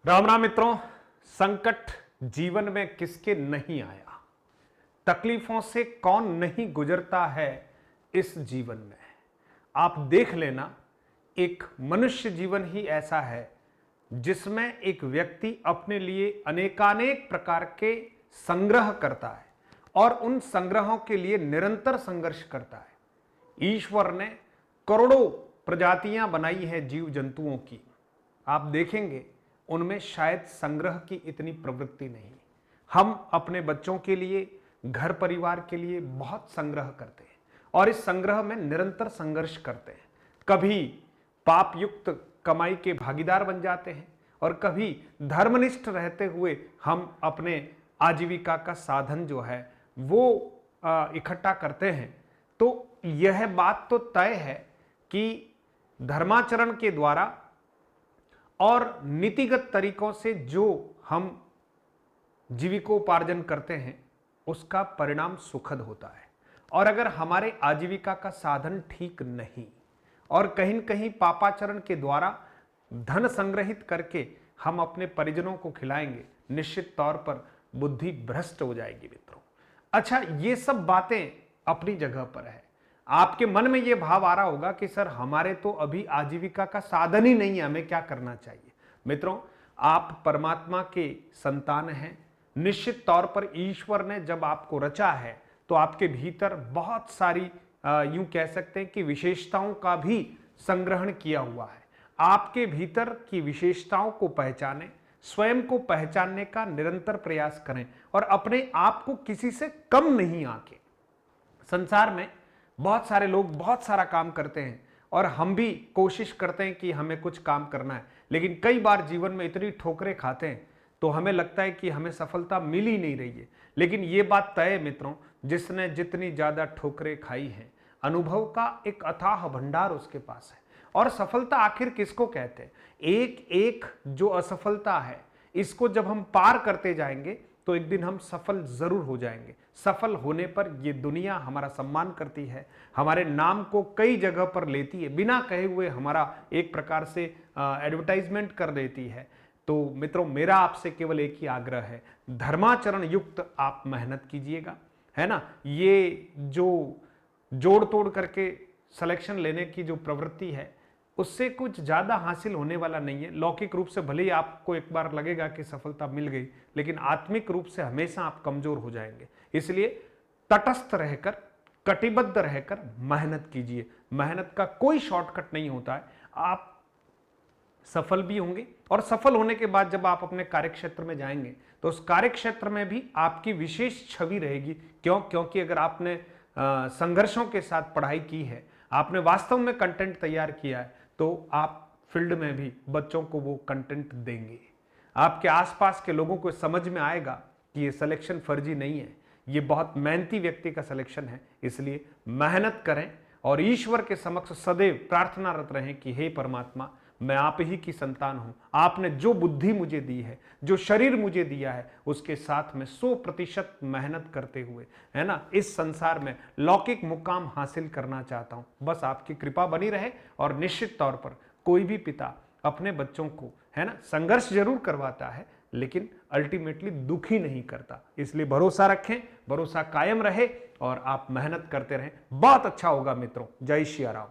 राम राम मित्रों। संकट जीवन में किसके नहीं आया, तकलीफों से कौन नहीं गुजरता है इस जीवन में। आप देख लेना, एक मनुष्य जीवन ही ऐसा है जिसमें एक व्यक्ति अपने लिए अनेकानेक प्रकार के संग्रह करता है और उन संग्रहों के लिए निरंतर संघर्ष करता है। ईश्वर ने करोड़ों प्रजातियां बनाई है जीव जंतुओं की, आप देखेंगे उनमें शायद संग्रह की इतनी प्रवृत्ति नहीं। हम अपने बच्चों के लिए, घर परिवार के लिए बहुत संग्रह करते हैं और इस संग्रह में निरंतर संघर्ष करते हैं। कभी पाप युक्त कमाई के भागीदार बन जाते हैं और कभी धर्मनिष्ठ रहते हुए हम अपने आजीविका का साधन जो है वो इकट्ठा करते हैं। तो यह बात तो तय है कि धर्माचरण के द्वारा और नीतिगत तरीकों से जो हम जीविकोपार्जन करते हैं उसका परिणाम सुखद होता है। और अगर हमारे आजीविका का साधन ठीक नहीं और कहीं न कहीं पापाचरण के द्वारा धन संग्रहित करके हम अपने परिजनों को खिलाएंगे, निश्चित तौर पर बुद्धि भ्रष्ट हो जाएगी मित्रों। अच्छा, ये सब बातें अपनी जगह पर है। आपके मन में यह भाव आ रहा होगा कि सर हमारे तो अभी आजीविका का साधन ही नहीं है, हमें क्या करना चाहिए। मित्रों, आप परमात्मा के संतान हैं। निश्चित तौर पर ईश्वर ने जब आपको रचा है तो आपके भीतर बहुत सारी यूं कह सकते हैं कि विशेषताओं का भी संग्रहण किया हुआ है। आपके भीतर की विशेषताओं को पहचानें, स्वयं को पहचानने का निरंतर प्रयास करें और अपने आप को किसी से कम नहीं आंकें। संसार में बहुत सारे लोग बहुत सारा काम करते हैं और हम भी कोशिश करते हैं कि हमें कुछ काम करना है, लेकिन कई बार जीवन में इतनी ठोकरें खाते हैं तो हमें लगता है कि हमें सफलता मिल ही नहीं रही है। लेकिन ये बात तय है मित्रों, जिसने जितनी ज्यादा ठोकरें खाई हैं, अनुभव का एक अथाह भंडार उसके पास है। और सफलता आखिर किसको कहते हैं? एक एक जो असफलता है, इसको जब हम पार करते जाएंगे तो एक दिन हम सफल जरूर हो जाएंगे। सफल होने पर ये दुनिया हमारा सम्मान करती है, हमारे नाम को कई जगह पर लेती है, बिना कहे हुए हमारा एक प्रकार से एडवर्टाइजमेंट कर देती है। तो मित्रों, मेरा आपसे केवल एक ही आग्रह है, धर्माचरण युक्त आप मेहनत कीजिएगा, है ना। ये जो जोड़ तोड़ करके सिलेक्शन लेने की जो प्रवृत्ति है उससे कुछ ज्यादा हासिल होने वाला नहीं है। लौकिक रूप से भले ही आपको एक बार लगेगा कि सफलता मिल गई, लेकिन आत्मिक रूप से हमेशा आप कमजोर हो जाएंगे। इसलिए तटस्थ रहकर, कटिबद्ध रहकर मेहनत कीजिए। मेहनत का कोई शॉर्टकट नहीं होता है। आप सफल भी होंगे और सफल होने के बाद जब आप अपने कार्यक्षेत्र में जाएंगे तो उस कार्यक्षेत्र में भी आपकी विशेष छवि रहेगी। क्योंकि अगर आपने संघर्षों के साथ पढ़ाई की है, आपने वास्तव में कंटेंट तैयार किया है, तो आप फील्ड में भी बच्चों को वो कंटेंट देंगे। आपके आसपास के लोगों को समझ में आएगा कि ये सिलेक्शन फर्जी नहीं है, ये बहुत मेहनती व्यक्ति का सिलेक्शन है। इसलिए मेहनत करें और ईश्वर के समक्ष सदैव प्रार्थनारत रहें कि हे परमात्मा, मैं आप ही की संतान हूं। आपने जो बुद्धि मुझे दी है, जो शरीर मुझे दिया है, उसके साथ में 100% मेहनत करते हुए, है ना, इस संसार में लौकिक मुकाम हासिल करना चाहता हूं। बस आपकी कृपा बनी रहे। और निश्चित तौर पर कोई भी पिता अपने बच्चों को, है ना, संघर्ष जरूर करवाता है लेकिन अल्टीमेटली दुखी नहीं करता। इसलिए भरोसा रखें, भरोसा कायम रहे और आप मेहनत करते रहें। बहुत अच्छा होगा मित्रों। जय श्री राम।